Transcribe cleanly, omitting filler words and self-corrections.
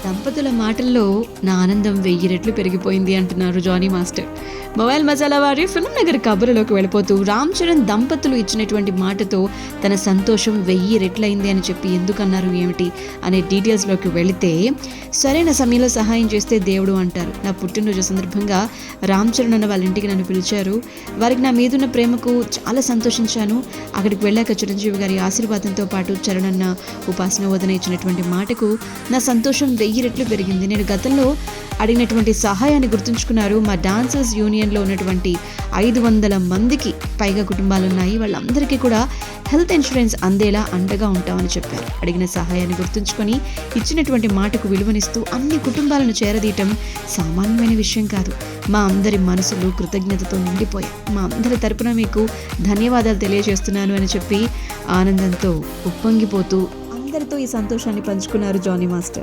దంపతుల మాటల్లో నా ఆనందం 1000 రెట్లు పెరిగిపోయింది అంటున్నారు జానీ మాస్టర్. మొబైల్ మసాలా వారి ఫిల్మ్ నగర్ కబుర్లలోకి వెళ్ళిపోతూ రామ్ చరణ్ దంపతులు ఇచ్చినటువంటి మాటతో తన సంతోషం 1000 రెట్లయింది అని చెప్పి ఎందుకన్నారు ఏమిటి అనే డీటెయిల్స్లోకి వెళితే, సరైన సమయంలో సహాయం చేస్తే దేవుడు అంటారు. నా పుట్టినరోజు సందర్భంగా రామ్ చరణ్ అన్న వాళ్ళ ఇంటికి నన్ను పిలిచారు. వారికి నా మీదున్న ప్రేమకు చాలా సంతోషించాను. అక్కడికి వెళ్ళాక చిరంజీవి గారి ఆశీర్వాదంతో పాటు చరణ్ అన్న ఉపాసన వదన ఇచ్చినటువంటి మాటకు నా సంతోషం 1000 రెట్లు పెరిగింది. నేను గతంలో అడిగినటువంటి సహాయాన్ని గుర్తుంచుకున్నారు. మా డాన్సర్స్ యూనియన్లో ఉన్నటువంటి 500 మందికి పైగా కుటుంబాలు ఉన్నాయి. వాళ్ళందరికీ కూడా హెల్త్ ఇన్సూరెన్స్ అందేలా అండగా ఉంటామని చెప్పారు. అడిగిన సహాయాన్ని గుర్తుంచుకొని ఇచ్చినటువంటి మాటకు విలువనిస్తూ అన్ని కుటుంబాలను చేరదీయటం సామాన్యమైన విషయం కాదు. మా అందరి మనసులు కృతజ్ఞతతో నిండిపోయాయి. మా అందరి తరపున మీకు ధన్యవాదాలు తెలియజేస్తున్నాను అని చెప్పి ఆనందంతో ఉప్పొంగిపోతూ అందరితో ఈ సంతోషాన్ని పంచుకున్నారు జానీ మాస్టర్.